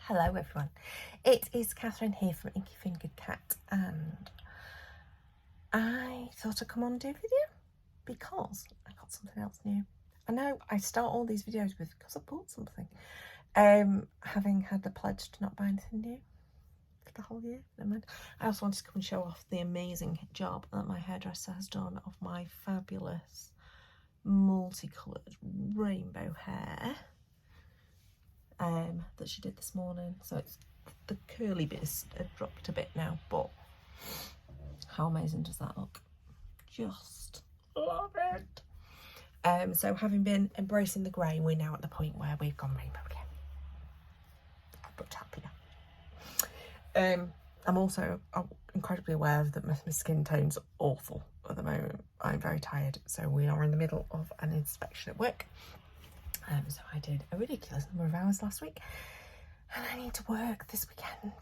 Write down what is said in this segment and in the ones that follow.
Hello everyone, it is Catherine here from Inky Fingered Cat, and I thought I'd come on and do a video because I got something else new. I know I start all these videos with because I bought something, having had the pledge to not buy anything new for the whole year. Never mind. I also wanted to come and show off the amazing job that my hairdresser has done of my fabulous multicoloured rainbow hair that she did this morning. So it's the curly bits have dropped a bit now, but how amazing does that look? Just love it. So having been embracing the grey, we're now at the point where we've gone rainbow again. But happier. I'm also incredibly aware that my skin tone's awful at the moment. I'm very tired, so we are in the middle of an inspection at work. So I did a ridiculous number of hours last week, and I need to work this weekend.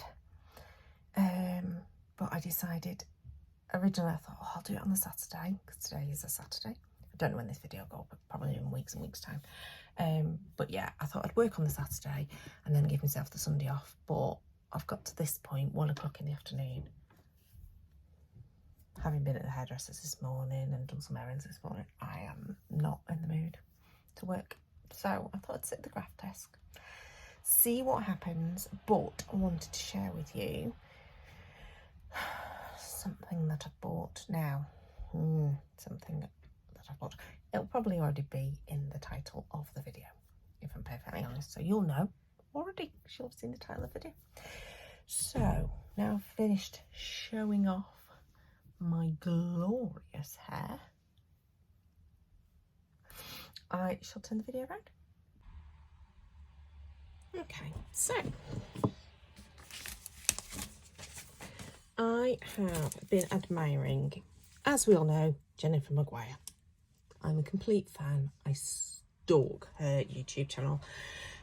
But I decided, originally I thought, oh, I'll do it on the Saturday, because today is a Saturday. I don't know when this video will go, but probably in weeks and weeks' time. But yeah, I thought I'd work on the Saturday and then give myself the Sunday off. But I've got to this point, 1 o'clock in the afternoon, having been at the hairdresser's this morning and done some errands this morning, I am not in the mood to work. So I thought I'd sit at the graph desk, see what happens, but I wanted to share with you something that I've bought now. Something that I've bought. It'll probably already be in the title of the video, if I'm perfectly honest. So you'll know already, you'll have seen the title of the video. So now I've finished showing off my glorious hair, I shall turn the video around. Okay, so I have been admiring, as we all know, Jennifer Maguire. I'm a complete fan. I stalk her YouTube channel.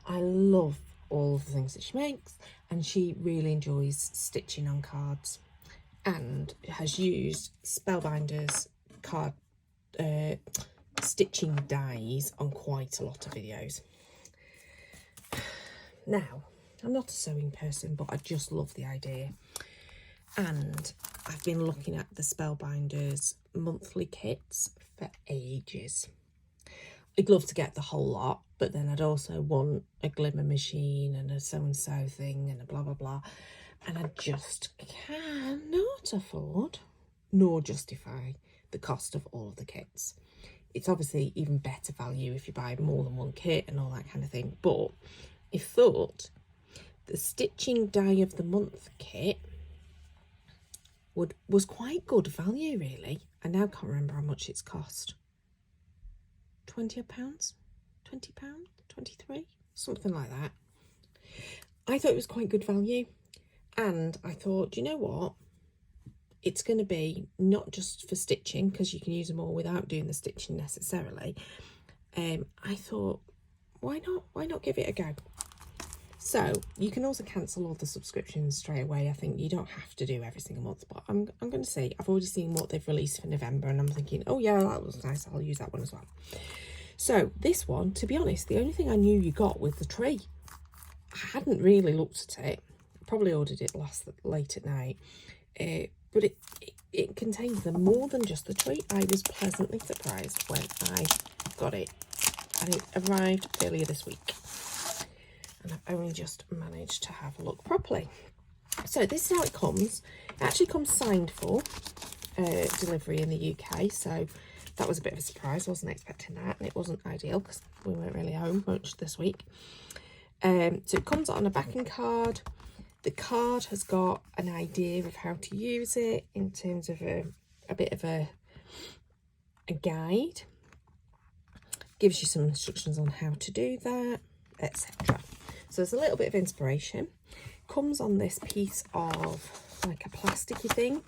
I love all of the things that she makes, and she really enjoys stitching on cards and has used Spellbinders card stitching dies on quite a lot of videos. Now, I'm not a sewing person, but I just love the idea, and I've been looking at the Spellbinders monthly kits for ages. I'd love to get the whole lot, but then I'd also want a glimmer machine and a so-and-so thing and a blah blah blah, and I just cannot afford nor justify the cost of all of the kits. It's obviously even better value if you buy more than one kit and all that kind of thing, but I thought the Stitching Die of the Month kit was quite good value, really. I now can't remember how much it's cost. £20, £20, 23, something like that. I thought it was quite good value, and I thought, you know what? It's going to be not just for stitching, because you can use them all without doing the stitching necessarily. I thought, why not give it a go? So you can also cancel all the subscriptions straight away. I think you don't have to do every single month, but I'm going to see. I've already seen what they've released for November, and I'm thinking, oh yeah, that was nice. I'll use that one as well. So this one, to be honest, the only thing I knew you got was the tree. I hadn't really looked at it. Probably ordered it late at night. But it contains them more than just the tree. I was pleasantly surprised when I got it, and it arrived earlier this week, and I've only just managed to have a look properly. So this is how it comes. It actually comes signed for delivery in the UK, so that was a bit of a surprise. I wasn't expecting that, and it wasn't ideal because we weren't really home much this week. So it comes on a backing card. The card has got an idea of how to use it in terms of a bit of a guide. Gives you some instructions on how to do that, etc. So there's a little bit of inspiration. Comes on this piece of like a plasticky thing,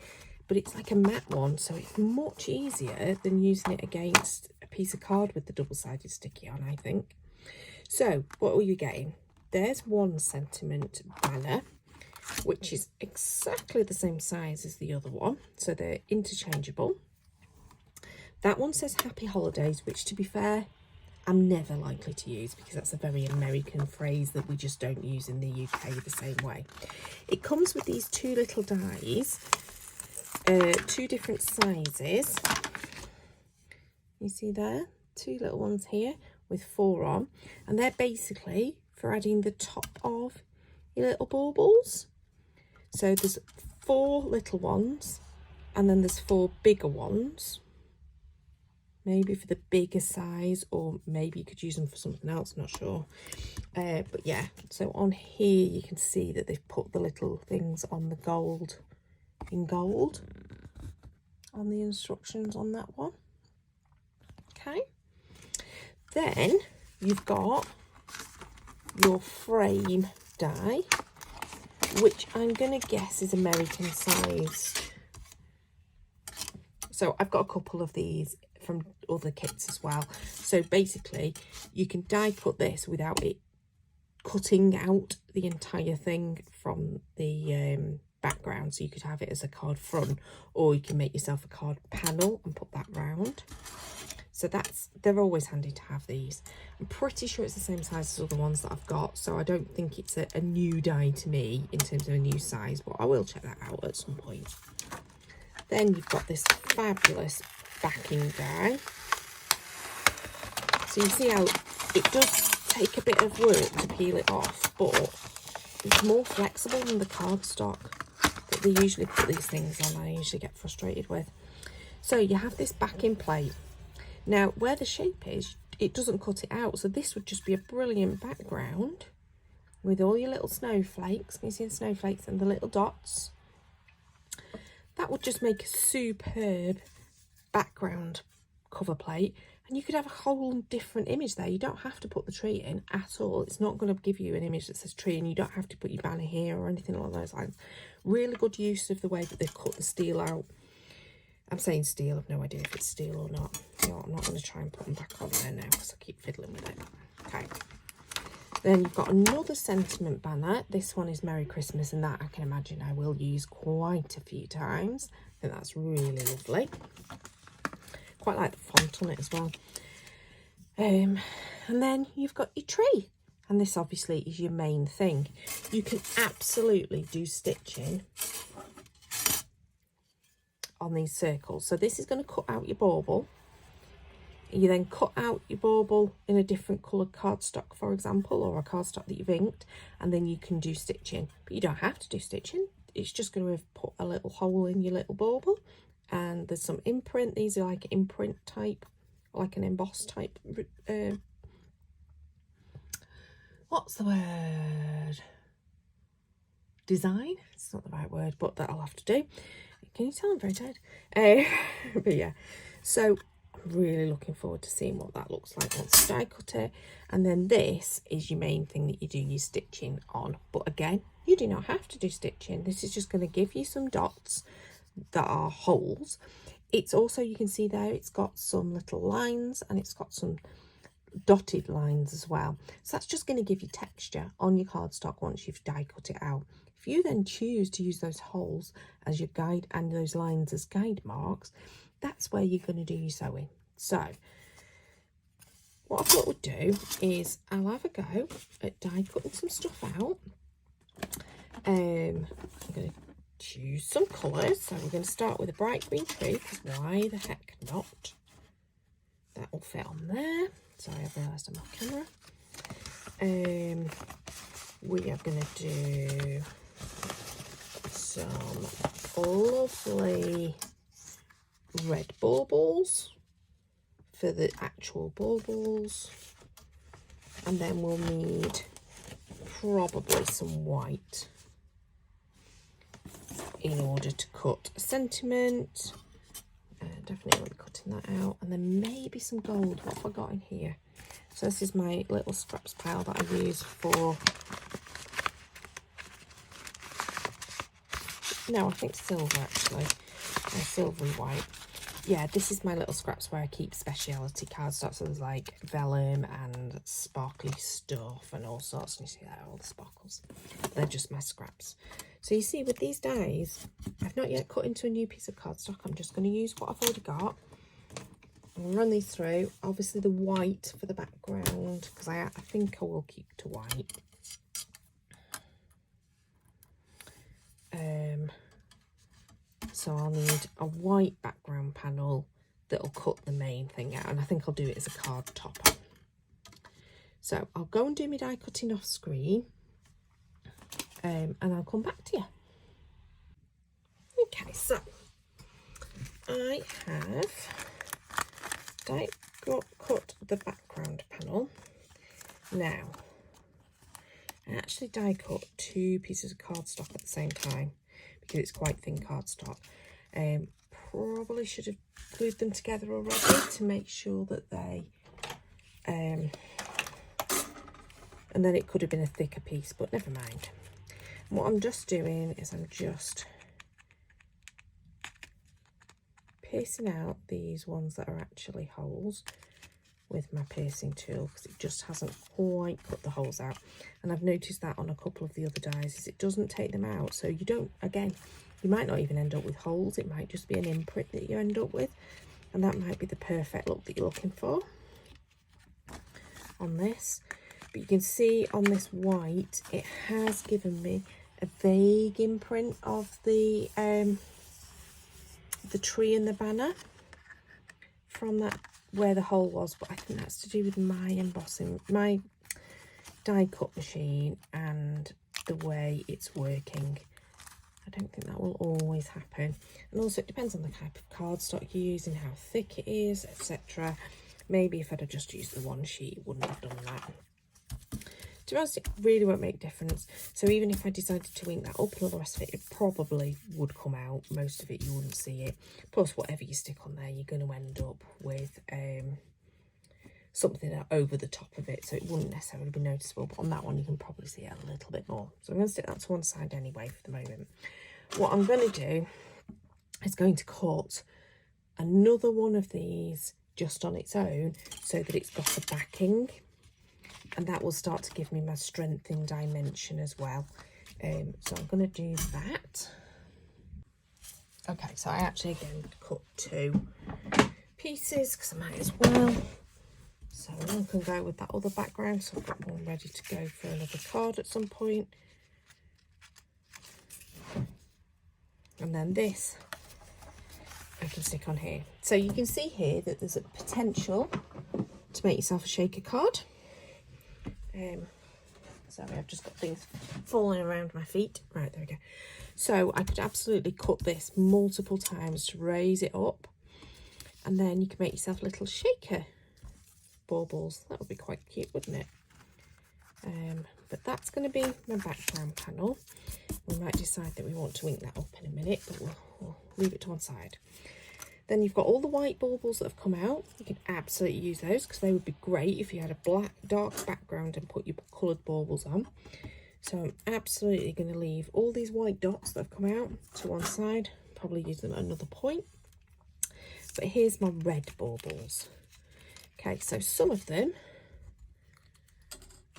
but it's like a matte one, so it's much easier than using it against a piece of card with the double-sided sticky on, I think. So what are you getting? There's 1 sentiment banner, which is exactly the same size as the other one, so they're interchangeable. That one says Happy Holidays, which, to be fair, I'm never likely to use, because that's a very American phrase that we just don't use in the UK the same way. It comes with these two little dies, two different sizes. You see there, two little ones here with 4 on, and they're basically for adding the top of your little baubles. So there's 4 little ones, and then there's 4 bigger ones. Maybe for the bigger size, or maybe you could use them for something else, not sure. But yeah, so on here you can see that they've put the little things on the gold, in gold, on the instructions on that one. Okay. Then you've got your frame die, which I'm going to guess is American sized. So I've got a couple of these from other kits as well. So basically you can die cut this without it cutting out the entire thing from the background. So you could have it as a card front, or you can make yourself a card panel and put that round. So they're always handy to have these. I'm pretty sure it's the same size as all the ones that I've got, so I don't think it's a new die to me in terms of a new size, but I will check that out at some point. Then you've got this fabulous backing die. So you see how it does take a bit of work to peel it off, but it's more flexible than the cardstock that they usually put these things on. I usually get frustrated with. So you have this backing plate. Now where the shape is, it doesn't cut it out, so this would just be a brilliant background with all your little snowflakes. Can you see the snowflakes and the little dots? That would just make a superb background cover plate, and you could have a whole different image there. You don't have to put the tree in at all. It's not going to give you an image that says tree, and you don't have to put your banner here or anything along those lines. Really good use of the way that they've cut the steel out. I'm saying steel, I've no idea if it's steel or not. No, I'm not going to try and put them back on there now because I keep fiddling with it. Okay. Then you've got another sentiment banner. This one is Merry Christmas, and that I can imagine I will use quite a few times. I think that's really lovely. Quite like the font on it as well. And then you've got your tree, and this obviously is your main thing. You can absolutely do stitching on these circles. So this is going to cut out your bauble. You then cut out your bauble in a different coloured cardstock, for example, or a cardstock that you've inked, and then you can do stitching. But you don't have to do stitching. It's just going to have put a little hole in your little bauble, and there's some imprint. These are like imprint type, like an embossed type. What's the word? Design? It's not the right word, but that I'll have to do. Can you tell I'm very tired? But yeah, so I'm really looking forward to seeing what that looks like once I die cut it. And then this is your main thing that you do your stitching on. But again, you do not have to do stitching. This is just going to give you some dots that are holes. It's also, you can see there, it's got some little lines, and it's got some dotted lines as well. So that's just going to give you texture on your cardstock once you've die cut it out. If you then choose to use those holes as your guide and those lines as guide marks, that's where you're going to do your sewing. So what I thought we'd do is I'll have a go at die cutting some stuff out. I'm going to choose some colours. So we're going to start with a bright green tree, because why the heck not? That will fit on there. Sorry, I've realised I'm off camera. We are going to do some lovely red baubles for the actual baubles, and then we'll need probably some white in order to cut a sentiment. Definitely won't be cutting that out, and then maybe some gold. What have I got in here? So this is my little scraps pile that I use for, no, I think silver actually, silver and white. Yeah, this is my little scraps where I keep speciality cardstock. So there's like vellum and sparkly stuff and all sorts. And you see there, all the sparkles. They're just my scraps. So you see with these dies, I've not yet cut into a new piece of cardstock. I'm just going to use what I've already got. I'll run these through. Obviously the white for the background, because I think I will keep to white. So I'll need a white background panel that'll cut the main thing out, and I think I'll do it as a card topper. So I'll go and do my die cutting off screen, and I'll come back to you. Okay, so I have die cut the background panel. Now, I actually die cut 2 pieces of cardstock at the same time because it's quite thin cardstock. Probably should have glued them together already to make sure that they, and then it could have been a thicker piece, but never mind. And what I'm just doing is I'm just piercing out these ones that are actually holes with my piercing tool, because it just hasn't quite cut the holes out. And I've noticed that on a couple of the other dies is it doesn't take them out, so you don't, again, you might not even end up with holes. It might just be an imprint that you end up with, and that might be the perfect look that you're looking for on this. But you can see on this white it has given me a vague imprint of the tree and the banner from that where the hole was, but I think that's to do with my embossing, my die cut machine, and the way it's working. I don't think that will always happen, and also it depends on the type of cardstock you're using, how thick it is, etc. Maybe if I'd have just used the one sheet, it wouldn't have done that. To be honest, it really won't make a difference. So even if I decided to ink that up and all the rest of it, it probably would come out. Most of it, you wouldn't see it. Plus, whatever you stick on there, you're going to end up with something over the top of it. So it wouldn't necessarily be noticeable. But on that one, you can probably see it a little bit more. So I'm going to stick that to one side anyway for the moment. What I'm going to do is going to cut another one of these just on its own so that it's got a backing. And that will start to give me my strength in dimension as well. So I'm going to do that. Okay, so I actually again cut 2 pieces because I might as well. So one can go with that other background. So I've got one ready to go for another card at some point. And then this I can stick on here. So you can see here that there's a potential to make yourself a shaker card. Sorry, I've just got things falling around my feet. Right, there we go. So I could absolutely cut this multiple times to raise it up, and then you can make yourself little shaker baubles. That would be quite cute, wouldn't it? But that's going to be my background panel. We might decide that we want to ink that up in a minute, but we'll leave it to one side. Then you've got all the white baubles that have come out. You can absolutely use those because they would be great if you had a dark background and put your coloured baubles on. So I'm absolutely going to leave all these white dots that have come out to one side. Probably use them at another point. But here's my red baubles. Okay, so some of them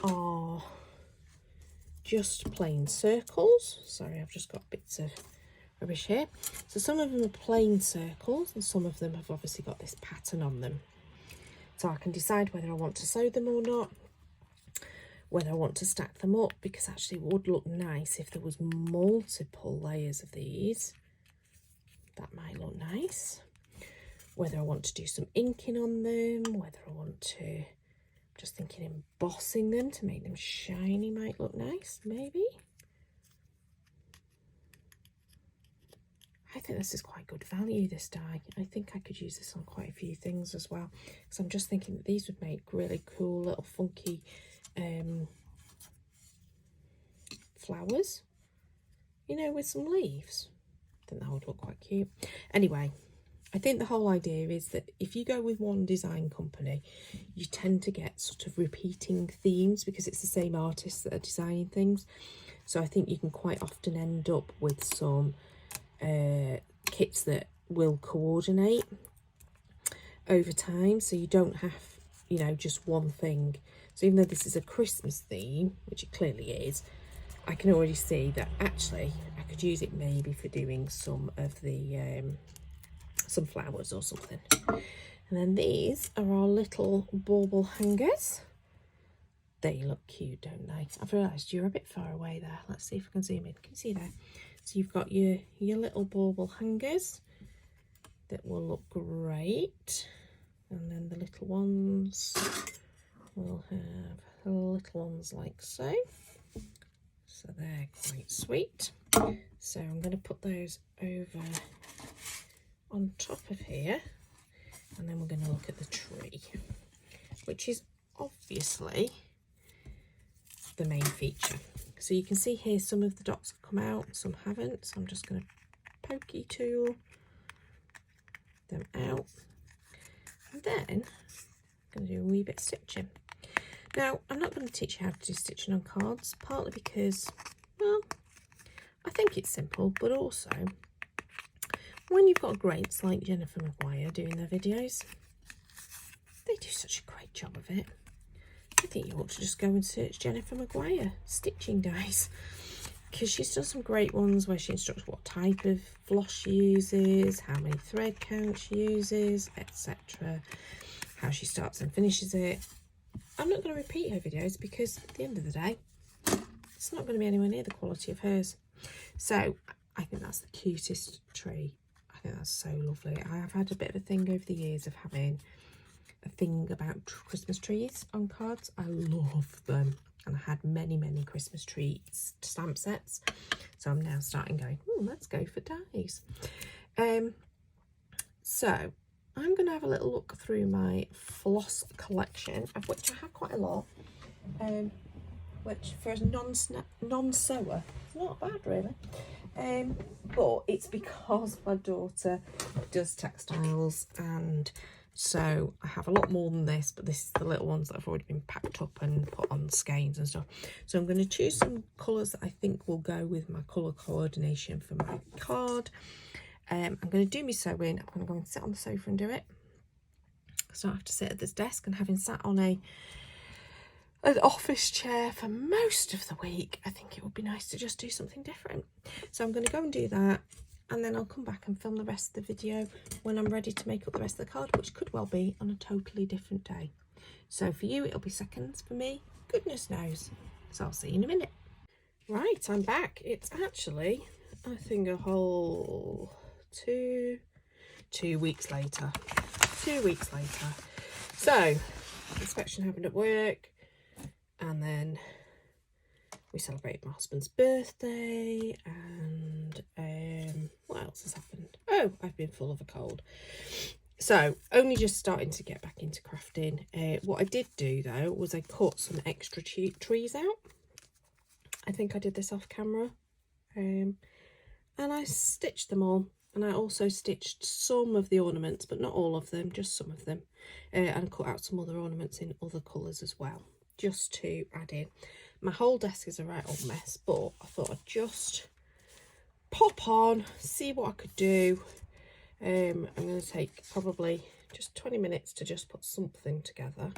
are just plain circles. Sorry, I've just got bits of rubbish here. So some of them are plain circles and some of them have obviously got this pattern on them. So I can decide whether I want to sew them or not, whether I want to stack them up, because actually it would look nice if there was multiple layers of these. That might look nice. Whether I want to do some inking on them, whether I want to, just thinking embossing them to make them shiny might look nice, maybe. I think this is quite good value, this die. I think I could use this on quite a few things as well, because I'm just thinking that these would make really cool little funky flowers, you know, with some leaves. I think that would look quite cute. Anyway, I think the whole idea is that if you go with one design company, you tend to get sort of repeating themes because it's the same artists that are designing things. So I think you can quite often end up with some kits that will coordinate over time, so you don't have, you know, just one thing. So even though this is a Christmas theme, which it clearly is, I can already see that actually I could use it maybe for doing some of the some flowers or something. And then these are our little bauble hangers. They look cute, don't they? I've realised you're a bit far away there. Let's see if I can zoom in. Can you see there? So you've got your little bauble hangers that will look great. And then the little ones will have little ones like so. So they're quite sweet. So I'm going to put those over on top of here. And then we're going to look at the tree, which is obviously the main feature. So you can see here some of the dots have come out, some haven't. So I'm just going to pokey tool them out. And then I'm going to do a wee bit of stitching. Now, I'm not going to teach you how to do stitching on cards, partly because, well, I think it's simple, but also when you've got greats like Jennifer Maguire doing their videos, they do such a great job of it. I think you ought to just go and search Jennifer Maguire stitching dies, because she's done some great ones where she instructs what type of floss she uses, how many thread counts she uses, etc., how she starts and finishes it. I'm not going to repeat her videos because at the end of the day, it's not going to be anywhere near the quality of hers. So I think that's the cutest tree. I think that's so lovely. I have had a bit of a thing over the years of having a thing about Christmas trees on cards. I love them, and I had many Christmas tree stamp sets, so I'm now starting going, let's go for dies. So I'm going to have a little look through my floss collection, of which I have quite a lot, which for a non-sewer it's not bad really. But it's because my daughter does textiles, and so I have a lot more than this, but this is the little ones that have already been packed up and put on skeins and stuff. So I'm going to choose some colours that I think will go with my colour coordination for my card. I'm going to do my sewing. I'm going to go and sit on the sofa and do it, so I don't have to sit at this desk. And having sat on an office chair for most of the week, I think it would be nice to just do something different. So I'm going to go and do that, and then I'll come back and film the rest of the video when I'm ready to make up the rest of the card, which could well be on a totally different day. So for you, it'll be seconds. For me, goodness knows. So I'll see you in a minute. Right, I'm back. It's actually, I think, a whole two weeks later. 2 weeks later. So, inspection happened at work, and then we celebrated my husband's birthday, and what else has happened? Oh, I've been full of a cold. So, only just starting to get back into crafting. What I did do, though, was I cut some extra trees out. I think I did this off camera. And I stitched them all. And I also stitched some of the ornaments, but not all of them, just some of them. And cut out some other ornaments in other colours as well, just to add in. My whole desk is a right old mess, but I thought I'd just pop on, see what I could do. I'm going to take probably just 20 minutes to just put something together.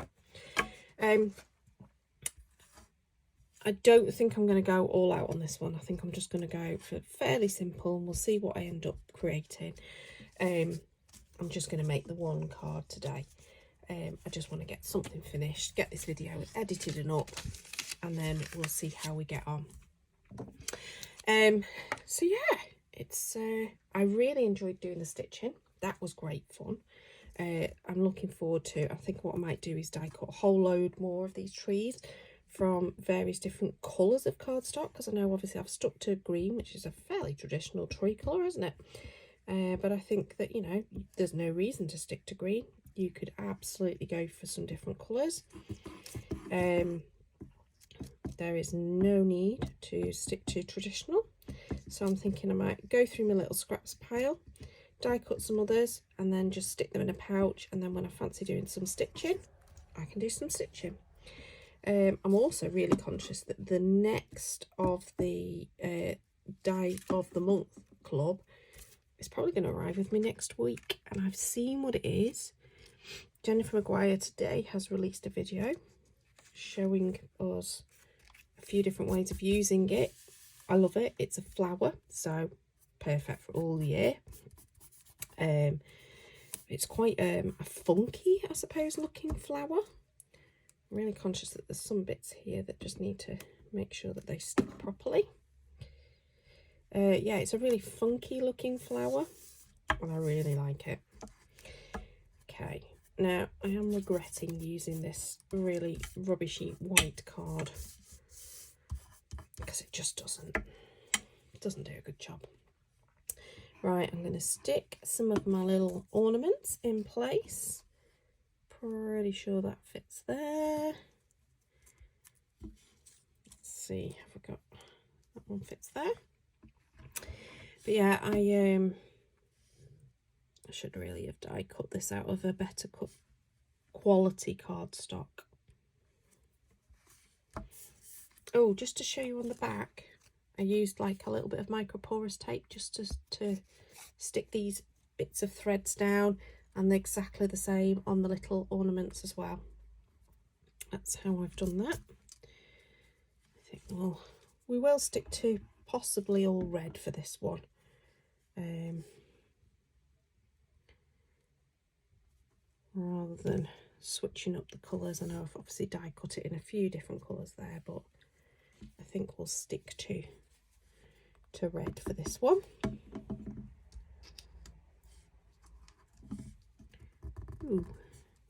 I don't think I'm going to go all out on this one. I think I'm just going to go for fairly simple, and we'll see what I end up creating. I'm just going to make the one card today. I just want to get something finished, get this video edited and up, and then we'll see how we get on. So yeah, it's I really enjoyed doing the stitching. That was great fun. I'm looking forward to, I think what I might do is die cut a whole load more of these trees from various different colours of cardstock, because I know obviously I've stuck to green, which is a fairly traditional tree colour, isn't it? But I think that, you know, there's no reason to stick to green. You could absolutely go for some different colours. There is no need to stick to traditional. So I'm thinking I might go through my little scraps pile, die cut some others, and then just stick them in a pouch, and then when I fancy doing some stitching, I can do some stitching. I'm also really conscious that the next of the Die of the Month club is probably going to arrive with me next week, and I've seen what it is. Jennifer Maguire today has released a video showing us a few different ways of using it. I love it. It's a flower, so perfect for all year. It's quite a funky, I suppose, looking flower. I'm really conscious that there's some bits here that just need to make sure that they stick properly. Yeah, it's a really funky looking flower and I really like it. Okay, now I am regretting using this really rubbishy white card because it just doesn't do a good job. Right, I'm going to stick some of my little ornaments in place. Pretty sure that fits there. Let's see, have I got that one fits there? But yeah, I should really have die cut this out of a better cut quality cardstock. Oh, just to show you on the back, I used like a little bit of microporous tape just to stick these bits of threads down, and they're exactly the same on the little ornaments as well. That's how I've done that. I think we will stick to possibly all red for this one. Rather than switching up the colours. I know I've obviously die cut it in a few different colours there, but I think we'll stick to red for this one. Ooh,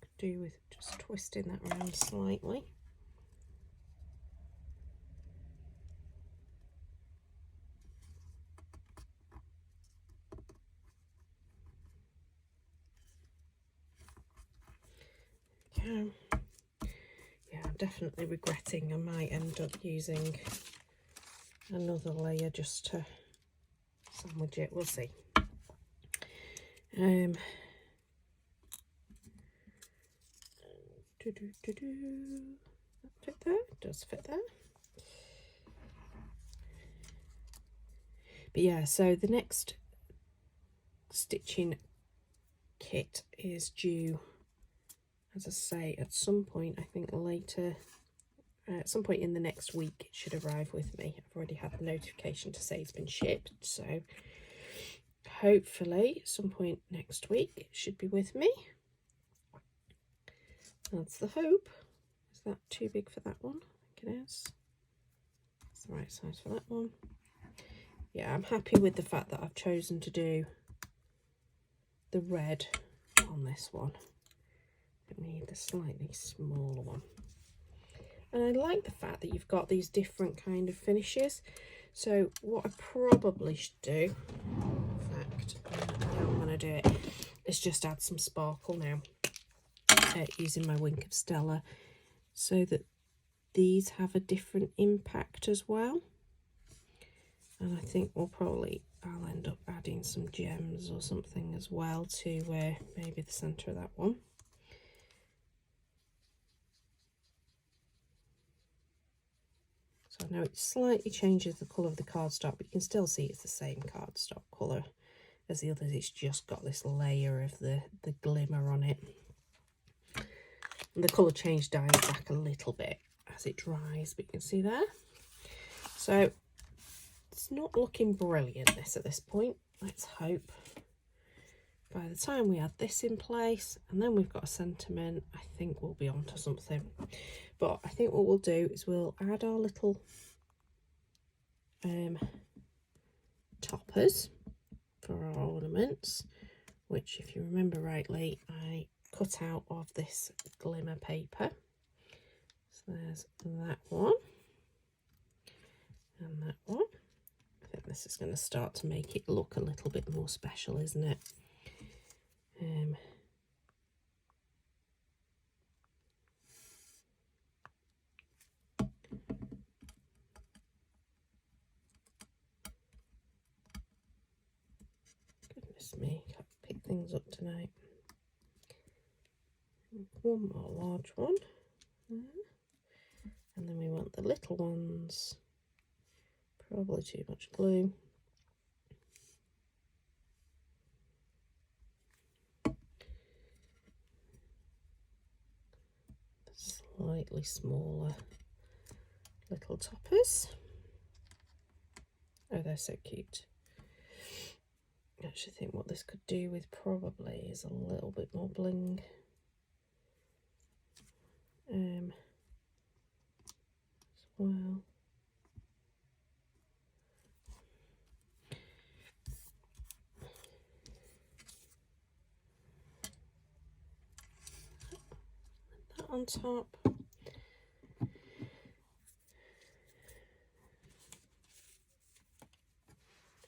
could do with just twisting that around slightly. Okay. Yeah, I'm definitely regretting I might end up using another layer just to sandwich it. We'll see. That fit there? It does fit there. But yeah, so the next stitching kit is due, as I say, at some point, I think later, at some point in the next week it should arrive with me. I've already had the notification to say it's been shipped, so hopefully at some point next week it should be with me. That's the hope. Is that too big for that one? I think it is. It's the right size for that one. Yeah, I'm happy with the fact that I've chosen to do the red on this one. I need the slightly smaller one. And I like the fact that you've got these different kind of finishes. So what I probably should do, in fact, how I'm going to do it, is just add some sparkle now using my Wink of Stella, so that these have a different impact as well. And I think I'll end up adding some gems or something as well to maybe the centre of that one. So I know it slightly changes the colour of the cardstock, but you can still see it's the same cardstock colour as the others. It's just got this layer of the glimmer on it. And the colour change dies back a little bit as it dries, but you can see there. So it's not looking brilliant, this at this point. Let's hope by the time we add this in place and then we've got a sentiment, I think we'll be on to something. But I think what we'll do is we'll add our little toppers for our ornaments, which, if you remember rightly, I cut out of this glimmer paper. So there's that one and that one. I think this is going to start to make it look a little bit more special, isn't it? Goodness me, can't pick things up tonight. One more large one. And then we want the little ones. Probably too much glue. Slightly smaller little toppers. Oh, they're so cute. I actually think what this could do with probably is a little bit more bling. As well. That on top.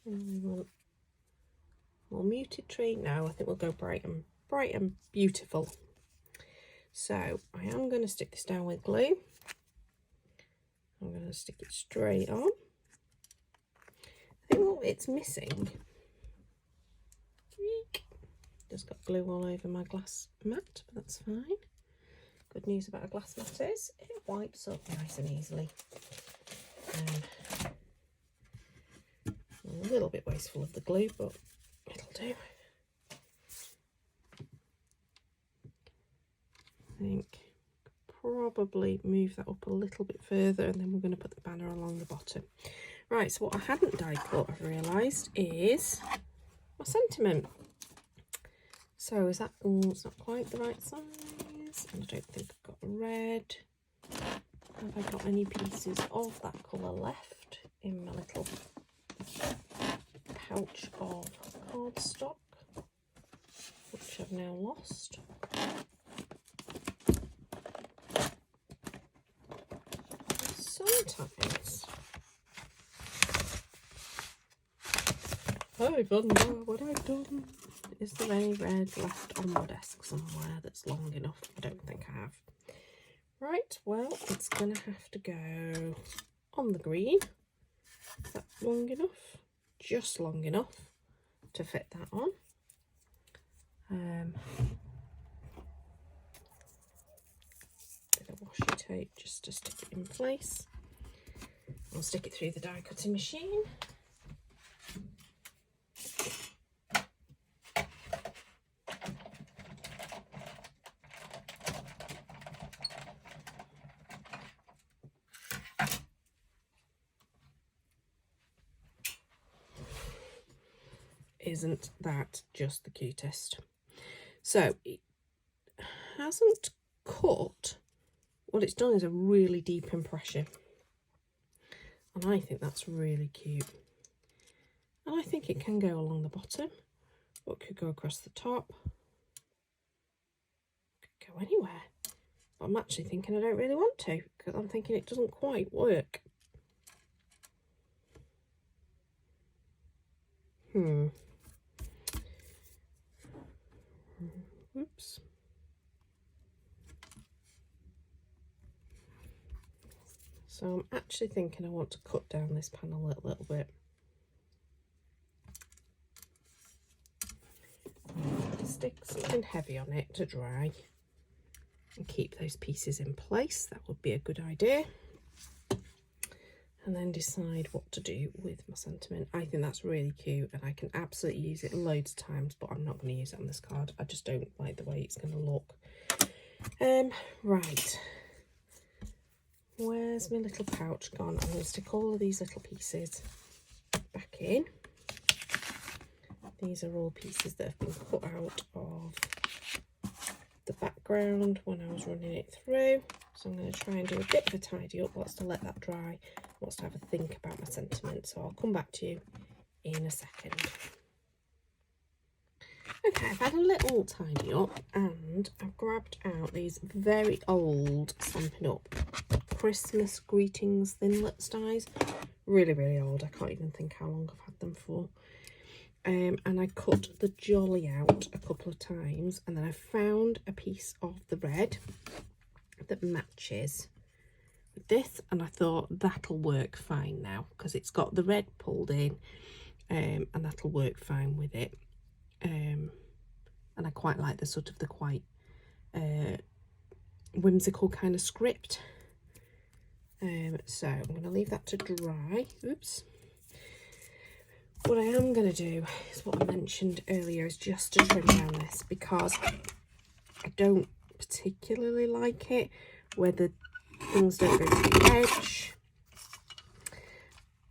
And we want more muted tree. No, I think we'll go bright and beautiful. So I am going to stick this down with glue. I'm going to stick it straight on. I think what it's missing, just got glue all over my glass mat, but that's fine. Good news about a glass mat is it wipes up nice and easily. A little bit wasteful of the glue, but it'll do. I think probably move that up a little bit further, and then we're going to put the banner along the bottom. Right, so what I hadn't die cut, I've realised, is my sentiment. So is that, oh, it's not quite the right size, and I don't think I've got red. Have I got any pieces of that colour left in my little pouch of cardstock, which I've now lost? Sometimes I wonder what I've done. Is there any red left on my desk somewhere that's long enough? I don't think I have. Right, well, it's going to have to go on the green. Is that long enough? Just long enough to fit that on. Bit of washi tape just to stick it in place. I'll stick it through the die cutting machine. Isn't that just the cutest? So it hasn't cut. What it's done is a really deep impression, and I think that's really cute. And I think it can go along the bottom, or it could go across the top, it could go anywhere. But I'm actually thinking I don't really want to, because I'm thinking it doesn't quite work. Oops. So I'm actually thinking I want to cut down this panel a little bit. Stick something heavy on it to dry and keep those pieces in place. That would be a good idea. And then decide what to do with my sentiment. I think that's really cute, and I can absolutely use it loads of times, but I'm not going to use it on this card. I just don't like the way it's going to look. Right, where's my little pouch gone? I'm going to stick all of these little pieces back in. These are all pieces that have been cut out of the background when I was running it through. So I'm going to try and do a bit of a tidy up whilst I let that dry, whilst I have a think about my sentiment. So I'll come back to you in a second. Okay, I've had a little tidy up, and I've grabbed out these very old Stampin' Up! Christmas greetings thinlits dies. Really, really old. I can't even think how long I've had them for. And I cut the jolly out a couple of times, and then I found a piece of the red that matches with this, and I thought that'll work fine now because it's got the red pulled in, and that'll work fine with it. And I quite like the sort of the quite whimsical kind of script. So I'm going to leave that to dry. Oops. What I am going to do is what I mentioned earlier, is just to trim down this, because I don't particularly like it where the things don't go to the edge.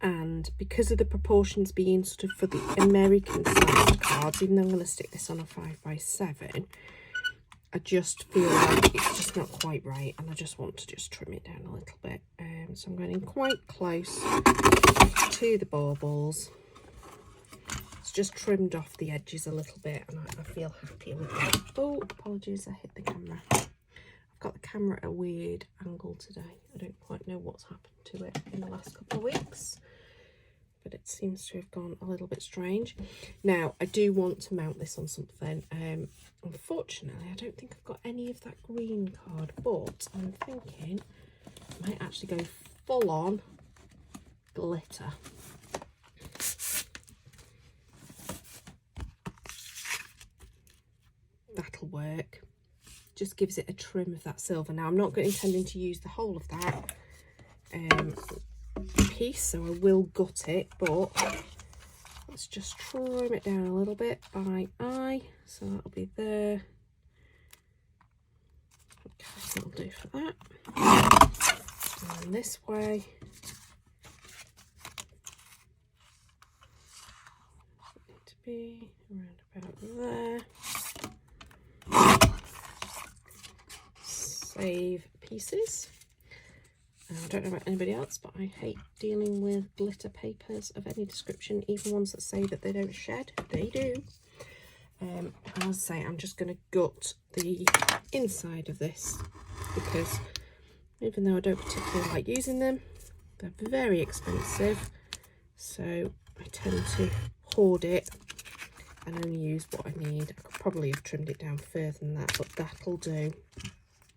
And because of the proportions being sort of for the American sized cards, even though I'm going to stick this on a 5x7, I just feel like it's just not quite right, and I just want to just trim it down a little bit. So I'm going in quite close to the baubles. It's just trimmed off the edges a little bit, and I feel happy with that. Oh, apologies, I hit the camera. I've got the camera at a weird angle today. I don't quite know what's happened to it in the last couple of weeks, but it seems to have gone a little bit strange. Now, I do want to mount this on something. Unfortunately, I don't think I've got any of that green card, but I'm thinking I might actually go full on glitter. That'll work. Just gives it a trim of that silver. Now, I'm not intending to use the whole of that piece, so I will gut it, but let's just trim it down a little bit by eye. So that'll be there. Okay, that'll do for that. And this way. Need to be around about there. Save pieces. I don't know about anybody else, but I hate dealing with glitter papers of any description, even ones that say that they don't shed. They do. As I say, I'm just going to gut the inside of this, because even though I don't particularly like using them, they're very expensive, so I tend to hoard it and only use what I need. I could probably have trimmed it down further than that, but that'll do.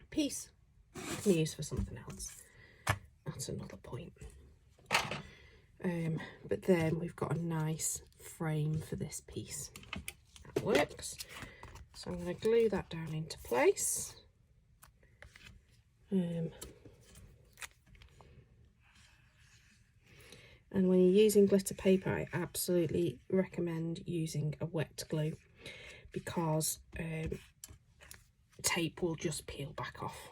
Piece I can use for something else. That's another point. But then we've got a nice frame for this piece. That works. So I'm going to glue that down into place. And when you're using glitter paper, I absolutely recommend using a wet glue, because tape will just peel back off,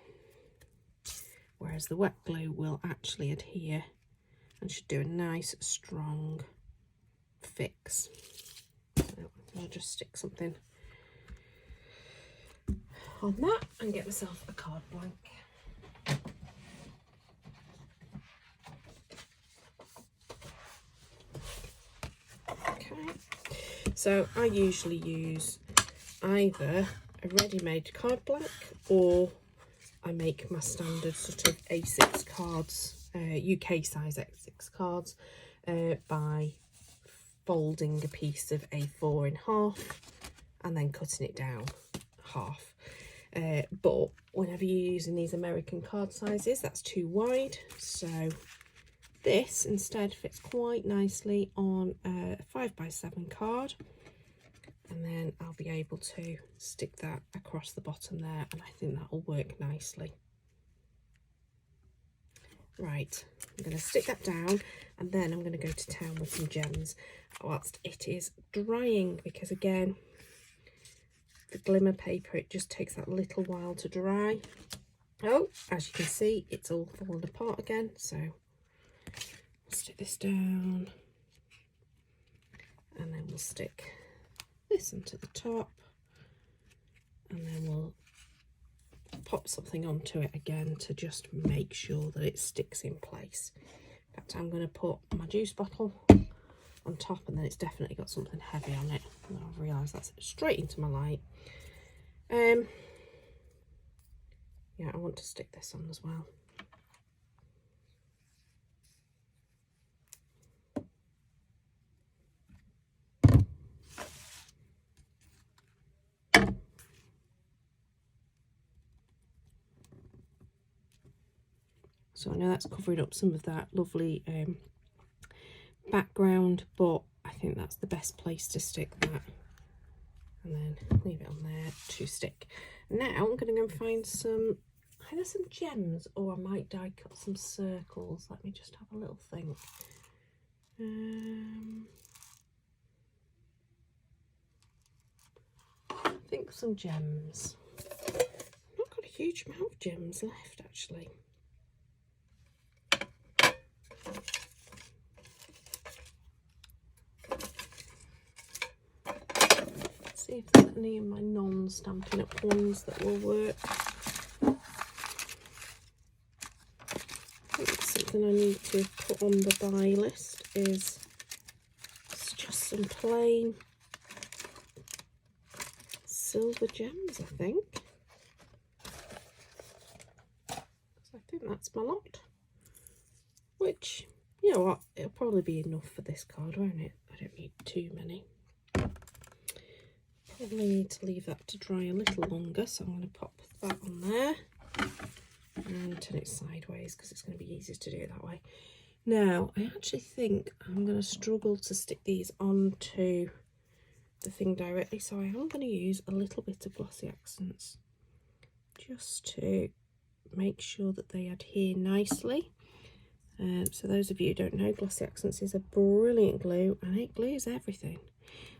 whereas the wet glue will actually adhere and should do a nice strong fix. So I'll just stick something on that and get myself a card blank. Okay, so I usually use either a ready-made card blank, or I make my standard sort of A6 cards, UK size A6 cards, by folding a piece of A4 in half and then cutting it down half. But whenever you're using these American card sizes, that's too wide, so this instead fits quite nicely on a 5x7 card, and then I'll be able to stick that across the bottom there, and I think that will work nicely. Right, I'm going to stick that down, and then I'm going to go to town with some gems whilst it is drying, because again, the glimmer paper, it just takes that little while to dry. Oh, as you can see, it's all fallen apart again, so I'll stick this down, and then we'll stick this onto the top, and then we'll pop something onto it again to just make sure that it sticks in place. In fact, I'm going to put my juice bottle on top, and then it's definitely got something heavy on it, and I've realised that's straight into my light. Yeah, I want to stick this on as well. So I know that's covering up some of that lovely background, but I think that's the best place to stick that. And then leave it on there to stick. Now I'm going to go and find either some gems, or I might die cut some circles. Let me just have a little think. I think some gems. I've not got a huge amount of gems left, actually. see if there's any of my non-Stampin' Up ones that will work. I think something I need to put on the buy list is just some plain silver gems, I think. I think that's my lot. Which, you know what, it'll probably be enough for this card, won't it? I don't need too many. Probably need to leave that to dry a little longer, so I'm going to pop that on there and turn it sideways because it's going to be easier to do it that way. Now, I actually think I'm going to struggle to stick these onto the thing directly, so I am going to use a little bit of glossy accents just to make sure that they adhere nicely. So those of you who don't know, glossy accents is a brilliant glue and it glues everything,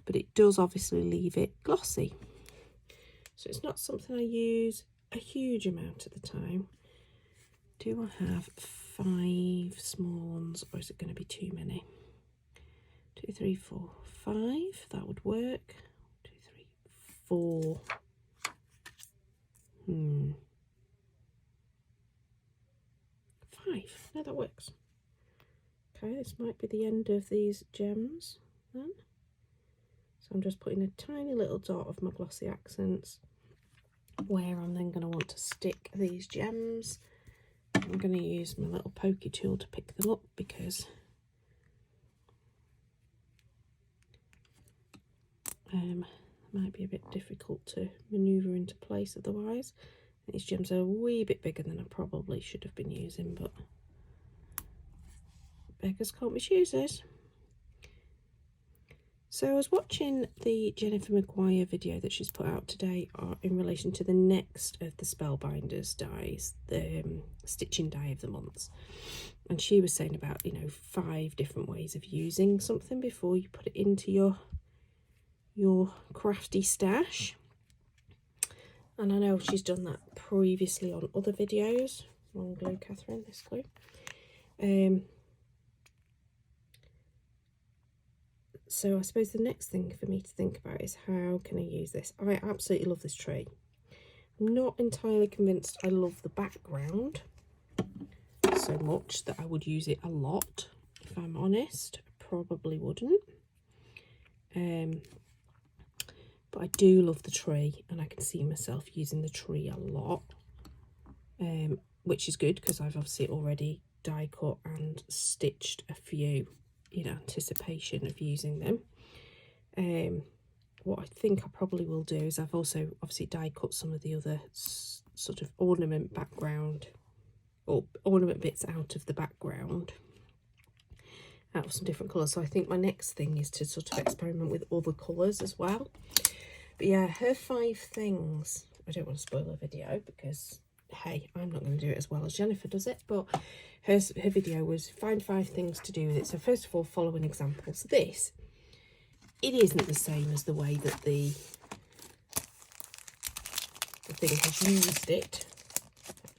but it does obviously leave it glossy. So it's not something I use a huge amount at the time. Do I have 5 small ones or is it going to be too many? 2, 3, 4, 5, that would work. 2, 3, 4. 5, no, that works. Okay, this might be the end of these gems then. So I'm just putting a tiny little dot of my glossy accents where I'm then going to want to stick these gems. I'm going to use my little pokey tool to pick them up because it might be a bit difficult to manoeuvre into place otherwise. These gems are a wee bit bigger than I probably should have been using, but beggars can't be choosers. So I was watching the Jennifer Maguire video that she's put out today in relation to the next of the Spellbinders dies, the stitching die of the months. And she was saying about, you know, 5 different ways of using something before you put it into your crafty stash. And I know she's done that previously on other videos. Wrong glue, Catherine, this glue. So I suppose the next thing for me to think about is how can I use this? I absolutely love this tree. I'm not entirely convinced I love the background so much that I would use it a lot. If I'm honest, I probably wouldn't. But I do love the tree and I can see myself using the tree a lot, which is good because I've obviously already die cut and stitched a few in anticipation of using them. What I think I probably will do is I've also obviously die cut some of the other sort of ornament background or ornament bits out of the background out of some different colours. So I think my next thing is to sort of experiment with other colours as well. But yeah, her 5 things, I don't want to spoil her video because, hey, I'm not going to do it as well as Jennifer does it, but her video was find 5 things to do with it. So first of all, follow an example. So this, it isn't the same as the way that the thing has used it.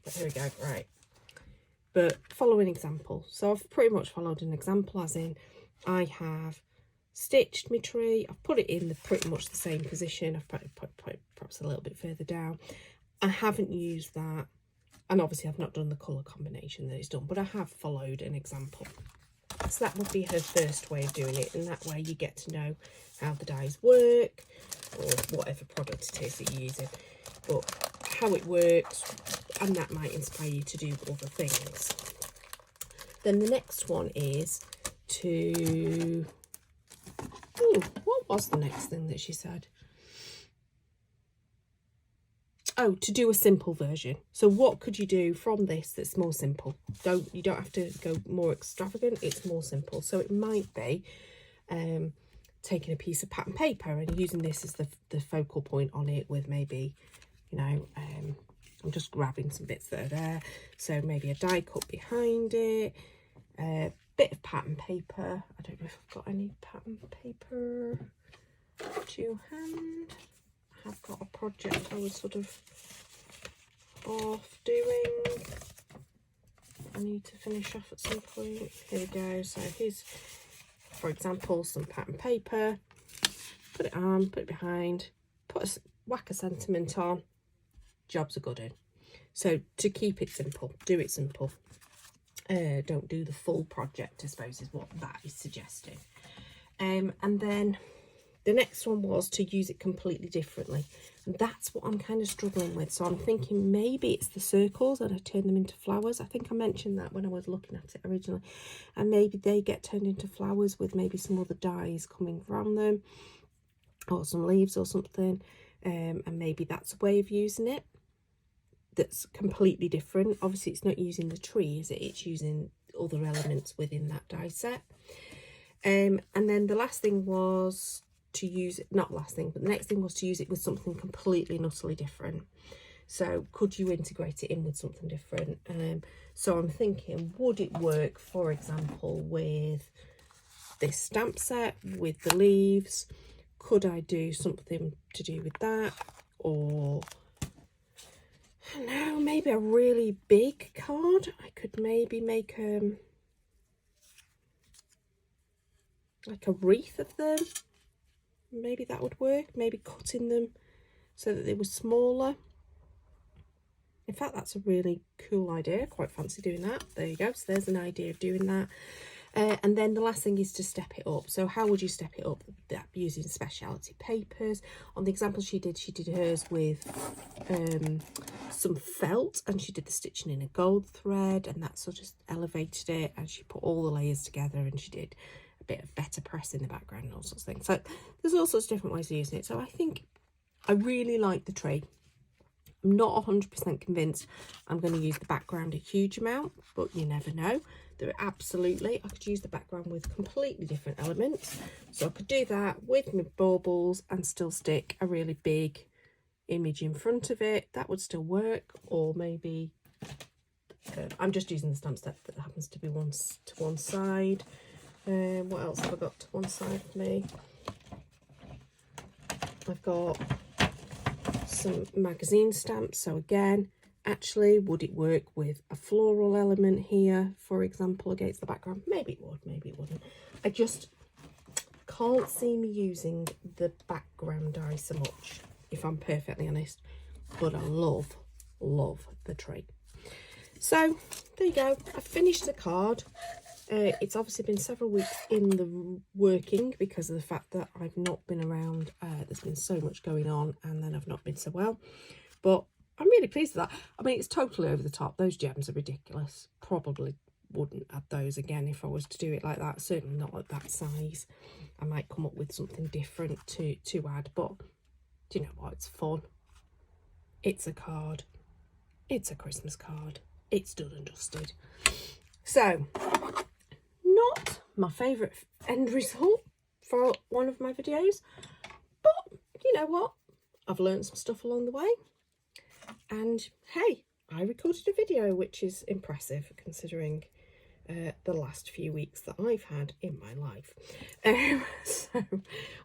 But here we go, right. But follow an example. So I've pretty much followed an example, as in I have stitched my tree, I've put it in pretty much the same position, I've put perhaps a little bit further down. I haven't used that, and obviously I've not done the colour combination that it's done, but I have followed an example. So that would be her first way of doing it, and that way you get to know how the dies work, or whatever product it is that you're using, but how it works, and that might inspire you to do other things. Then the next one is to... what was the next thing that she said? Oh, to do a simple version. So what could you do from this that's more simple? You don't have to go more extravagant, it's more simple. So it might be taking a piece of pattern paper and using this as the focal point on it with maybe, you know, I'm just grabbing some bits that are there. So maybe a die cut behind it, a bit of pattern paper. I don't know if I've got any pattern paper to hand. I have got a project I was sort of off doing. I need to finish off at some point. Here we go. So here's, for example, some pattern paper. Put it on, put it behind. whack a sentiment on, job's a good one. So to keep it simple, do it simple. Don't do the full project, I suppose, is what that is suggesting. And then the next one was to use it completely differently. And that's what I'm kind of struggling with. So I'm thinking maybe it's the circles and I turn them into flowers. I think I mentioned that when I was looking at it originally. And maybe they get turned into flowers with maybe some other dyes coming from them, or some leaves or something. And maybe that's a way of using it that's completely different. Obviously it's not using the tree, is it? It's using other elements within that die set. And then the last thing was to use it, not last thing, but the next thing was to use it with something completely and utterly different. So could you integrate it in with something different? So I'm thinking, would it work, for example, with this stamp set with the leaves? Could I do something to do with that? Or I don't know, maybe a really big card. I could maybe make like a wreath of them. Maybe that would work. Maybe cutting them so that they were smaller. In fact, that's a really cool idea. Quite fancy doing that. There you go. So there's an idea of doing that. And then the last thing is to step it up. So how would you step it up? That using specialty papers. On the example she did hers with some felt, and she did the stitching in a gold thread, and that sort of elevated it, and she put all the layers together, and she did a bit of better press in the background and all sorts of things. So there's all sorts of different ways of using it. So I think I really like the tree. I'm not 100% convinced I'm going to use the background a huge amount, but you never know. There absolutely, I could use the background with completely different elements. So I could do that with my baubles and still stick a really big image in front of it. That would still work. Or maybe I'm just using the stamp set that happens to be to one side. What else have I got to one side of me? I've got some magazine stamps. So again, actually, would it work with a floral element here, for example, against the background? Maybe it would, maybe it wouldn't. I just can't see me using the background die so much, if I'm perfectly honest. But I love the tree. So there you go. I finished the card. It's obviously been several weeks in the working because of the fact that I've not been around. There's been so much going on, and then I've not been so well. But I'm really pleased with that. I mean, it's totally over the top. Those gems are ridiculous. Probably wouldn't add those again if I was to do it like that. Certainly not at that size. I might come up with something different to add. But do you know what? It's fun. It's a card. It's a Christmas card. It's done and dusted. So, not my favourite end result for one of my videos, but you know what? I've learned some stuff along the way, and hey, I recorded a video, which is impressive considering the last few weeks that I've had in my life. So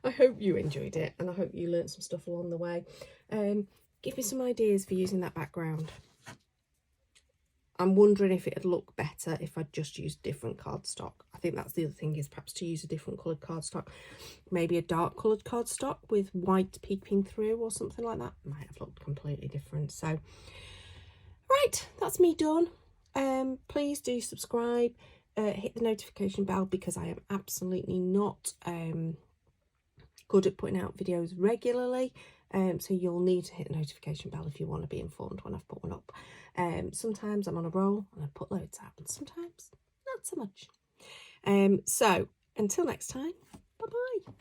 I hope you enjoyed it, and I hope you learned some stuff along the way. Give me some ideas for using that background. I'm wondering if it'd look better if I just used different cardstock. I think that's the other thing, is perhaps to use a different coloured cardstock. Maybe a dark coloured cardstock with white peeping through or something like that. Might have looked completely different. So, right, that's me done. Please do subscribe. Hit the notification bell, because I am absolutely not good at putting out videos regularly. So you'll need to hit the notification bell if you want to be informed when I've put one up. Sometimes I'm on a roll and I put loads out, and sometimes not so much. So until next time, bye bye.